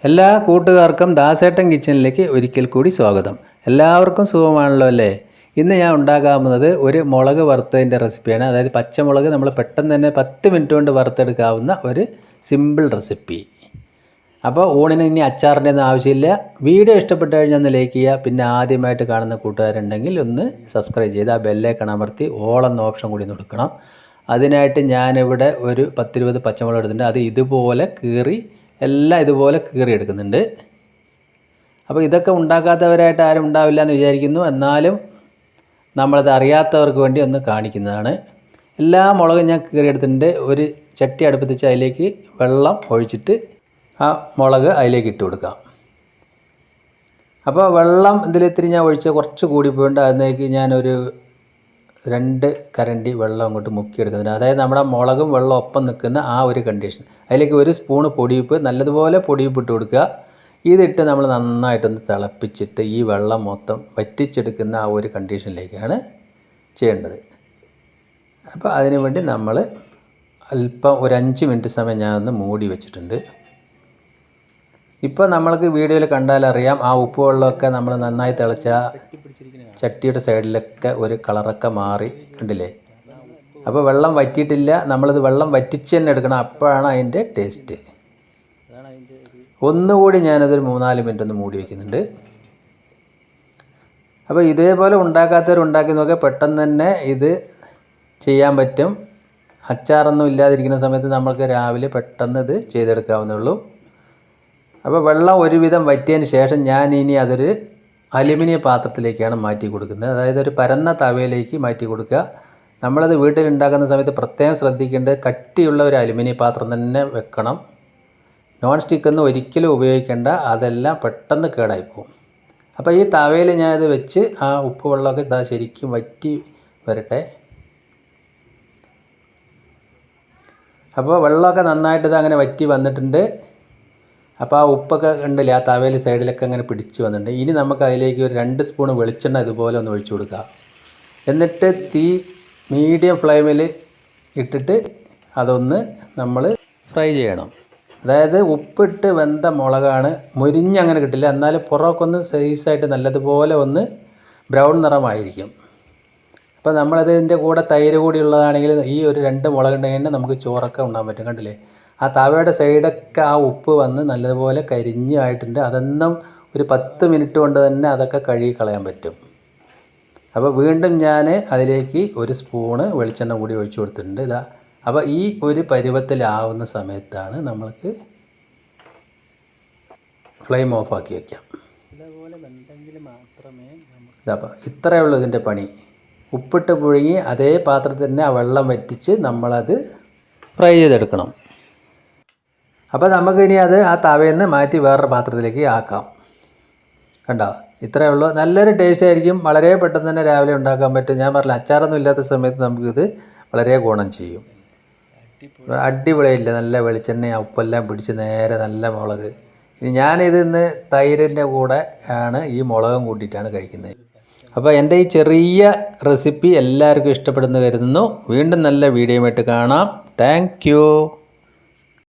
എല്ലാ കൂട്ടുകാർക്കും ദാസേട്ടൻ കിച്ചണിലേക്ക് ഒരിക്കൽ കൂടി സ്വാഗതം. എല്ലാവർക്കും സുഖമാണല്ലോ അല്ലേ? ഇന്ന് ഞാൻ ഉണ്ടാക്കാവുന്നത് ഒരു മുളക് വറുത്തതിൻ്റെ റെസിപ്പിയാണ്. അതായത് പച്ചമുളക് നമ്മൾ പെട്ടെന്ന് തന്നെ 10 മിനിറ്റ് കൊണ്ട് വറുത്തെടുക്കാവുന്ന ഒരു സിമ്പിൾ റെസിപ്പി. അപ്പോൾ ഊണിന് ഇനി അച്ചാറിൻ്റെ ഒന്നും ആവശ്യമില്ല. വീഡിയോ ഇഷ്ടപ്പെട്ട് കഴിഞ്ഞാൽ ഒന്ന് ലൈക്ക് ചെയ്യുക. പിന്നെ ആദ്യമായിട്ട് കാണുന്ന കൂട്ടുകാരുണ്ടെങ്കിൽ ഒന്ന് സബ്സ്ക്രൈബ് ചെയ്ത് ആ ബെല്ലൈക്കൺ അമർത്തി ഓൾ എന്ന ഓപ്ഷൻ കൂടി കൊടുക്കണം. അതിനായിട്ട് ഞാനിവിടെ ഒരു 10-20 പച്ചമുളക് എടുത്തിട്ടുണ്ട്. അത് ഇതുപോലെ എല്ലാം ഇതുപോലെ കീറിയെടുക്കുന്നുണ്ട്. അപ്പോൾ ഇതൊക്കെ ഉണ്ടാക്കാത്തവരായിട്ട് ആരും ഉണ്ടാവില്ല എന്ന് വിചാരിക്കുന്നു. എന്നാലും നമ്മളത് അറിയാത്തവർക്ക് വേണ്ടി ഒന്ന് കാണിക്കുന്നതാണ്. എല്ലാ മുളകും ഞാൻ കീറിയെടുത്തിട്ടുണ്ട്. ഒരു ചട്ടി അടുപ്പത്ത് വെച്ച് അതിലേക്ക് വെള്ളം ഒഴിച്ചിട്ട് ആ മുളക് അതിലേക്ക് ഇട്ട് കൊടുക്കാം. അപ്പോൾ വെള്ളം ഇതിലിത്തിരി ഞാൻ ഒഴിച്ച് കുറച്ച് കൂടിപ്പോയിട്ട് അതിലേക്ക് ഞാനൊരു 2 കരണ്ടി വെള്ളം അങ്ങോട്ട് മുക്കിയെടുക്കുന്നുണ്ട്. അതായത് നമ്മുടെ മുളകും വെള്ളം ഒപ്പം നിൽക്കുന്ന ആ ഒരു കണ്ടീഷൻ. അതിലേക്ക് 1 സ്പൂണ് പൊടിയുപ്പ്, നല്ലതുപോലെ പൊടിയുപ്പ് ഇട്ട് കൊടുക്കുക. ഇതിട്ട് നമ്മൾ നന്നായിട്ടൊന്ന് തിളപ്പിച്ചിട്ട് ഈ വെള്ളം മൊത്തം വറ്റിച്ചെടുക്കുന്ന ആ ഒരു കണ്ടീഷനിലേക്കാണ് ചെയ്യേണ്ടത്. അപ്പോൾ അതിനു വേണ്ടി നമ്മൾ അല്പം ഒരു 5 മിനിറ്റ് സമയം ഞാനൊന്ന് മൂടി വെച്ചിട്ടുണ്ട്. ഇപ്പോൾ നമ്മൾക്ക് വീഡിയോയിൽ കണ്ടാലറിയാം ആ ഉപ്പ് വെള്ളമൊക്കെ നമ്മൾ നന്നായി തിളച്ച ചട്ടിയുടെ സൈഡിലൊക്കെ ഒരു കളറൊക്കെ മാറി കണ്ടില്ലേ? അപ്പോൾ വെള്ളം വറ്റിയിട്ടില്ല. നമ്മളത് വെള്ളം വറ്റിച്ച് തന്നെ എടുക്കണം. അപ്പോഴാണ് അതിൻ്റെ ടേസ്റ്റ്. ഒന്നുകൂടി ഞാനതൊരു 3-4 മിനിറ്റ് ഒന്ന് മൂടി വയ്ക്കുന്നുണ്ട്. അപ്പോൾ ഇതേപോലെ ഉണ്ടാക്കാത്തവരുണ്ടാക്കി നോക്കിയാൽ പെട്ടെന്ന് തന്നെ ഇത് ചെയ്യാൻ പറ്റും. അച്ചാറൊന്നും ഇല്ലാതിരിക്കുന്ന സമയത്ത് നമ്മൾക്ക് രാവിലെ പെട്ടെന്ന് ഇത് ചെയ്തെടുക്കാവുന്നുള്ളൂ. അപ്പോൾ വെള്ളം ഒരുവിധം വറ്റിയതിന് ശേഷം ഞാൻ ഇനി അതൊരു അലുമിനിയം പാത്രത്തിലേക്കാണ് മാറ്റി കൊടുക്കുന്നത്. അതായത് ഒരു പരന്ന തവയിലേക്ക് മാറ്റി കൊടുക്കുക. നമ്മളത് വീട്ടിലുണ്ടാക്കുന്ന സമയത്ത് പ്രത്യേകം ശ്രദ്ധിക്കേണ്ടത് കട്ടിയുള്ള ഒരു അലുമിനിയം പാത്രം തന്നെ വെക്കണം. നോൺ സ്റ്റിക്കൊന്നും ഒരിക്കലും ഉപയോഗിക്കേണ്ട. അതെല്ലാം പെട്ടെന്ന് കേടായിപ്പോവും. അപ്പോൾ ഈ തവയിൽ ഞാനത് വെച്ച് ആ ഉപ്പ് വെള്ളമൊക്കെ ഇതാ ശരിക്കും വറ്റി വരട്ടെ. അപ്പോൾ വെള്ളമൊക്കെ നന്നായിട്ട് അങ്ങനെ വറ്റി വന്നിട്ടുണ്ട്. അപ്പോൾ ആ ഉപ്പൊക്കെ ഉണ്ടല്ലേ ആ തവയിൽ സൈഡിലൊക്കെ അങ്ങനെ പിടിച്ച് വന്നിട്ടുണ്ട്. ഇനി നമുക്ക് അതിലേക്ക് ഒരു 2 സ്പൂൺ വെളിച്ചെണ്ണ ഇതുപോലെ ഒന്ന് ഒഴിച്ചു കൊടുക്കുക. എന്നിട്ട് തീ മീഡിയം ഫ്ലെയിമിൽ ഇട്ടിട്ട് അതൊന്ന് നമ്മൾ ഫ്രൈ ചെയ്യണം. അതായത് ഉപ്പിട്ട് വെന്ത മുളകാണ്, മുരിഞ്ഞങ്ങനെ കിട്ടില്ല. എന്നാലും പുറമൊക്കെ ഒന്ന് സൈസായിട്ട് നല്ലതുപോലെ ഒന്ന് ബ്രൗൺ നിറമായിരിക്കും. അപ്പോൾ നമ്മളതിൻ്റെ കൂടെ തൈര് കൂടി ഉള്ളതാണെങ്കിൽ ഈ ഒരു 2 മുളകുണ്ടെങ്കിൽ നമുക്ക് ചോറൊക്കെ ഉണ്ടാകാൻ പറ്റും. കണ്ടില്ലേ? ആ തവയുടെ സൈഡൊക്കെ ആ ഉപ്പ് വന്ന് നല്ലതുപോലെ കരിഞ്ഞായിട്ടുണ്ട്. അതൊന്നും ഒരു 10 മിനിറ്റ് കൊണ്ട് തന്നെ അതൊക്കെ കഴുകി കളയാൻ പറ്റും. അപ്പോൾ വീണ്ടും ഞാൻ അതിലേക്ക് 1 സ്പൂണ് വെളിച്ചെണ്ണ കൂടി ഒഴിച്ചു കൊടുത്തിട്ടുണ്ട്. ഇതാ അപ്പോൾ ഈ ഒരു പരുവത്തിലാവുന്ന സമയത്താണ് നമ്മൾക്ക് ഫ്ലെയിം ഓഫാക്കി വയ്ക്കാം. ഇതേപോലെ വെന്തെങ്കിൽ മാത്രമേ ഇതപ്പോൾ ഇത്രയേ ഉള്ളൂ ഇതിൻ്റെ പണി. ഉപ്പിട്ട് പുഴുങ്ങി അതേ പാത്രത്തിൽ തന്നെ ആ വെള്ളം വറ്റിച്ച് നമ്മളത് ഫ്രൈ ചെയ്തെടുക്കണം. അപ്പോൾ നമുക്കിനി അത് ആ തവയിൽ നിന്ന് മാറ്റി വേറൊരു പാത്രത്തിലേക്ക് ആക്കാം. കണ്ടോ? ഇത്രയേ ഉള്ളൂ. നല്ലൊരു ടേസ്റ്റ് ആയിരിക്കും. വളരെ പെട്ടെന്ന് തന്നെ രാവിലെ ഉണ്ടാക്കാൻ പറ്റും. ഞാൻ പറഞ്ഞില്ല, അച്ചാറൊന്നും ഇല്ലാത്ത സമയത്ത് നമുക്കിത് വളരെ ഗുണം ചെയ്യും. അടിപൊളിയില്ല. നല്ല വെളിച്ചെണ്ണ ഉപ്പെല്ലാം പിടിച്ച് നേരെ നല്ല മുളക്. ഇനി ഞാനിത് ഇന്ന് തൈരിൻ്റെ കൂടെ ആണ് ഈ മുളകും കൂട്ടിയിട്ടാണ് കഴിക്കുന്നത്. അപ്പോൾ എൻ്റെ ഈ ചെറിയ റെസിപ്പി എല്ലാവർക്കും ഇഷ്ടപ്പെടുന്നു കരുതുന്നു. വീണ്ടും നല്ല വീഡിയോയുമായിട്ട് കാണാം. Thank you.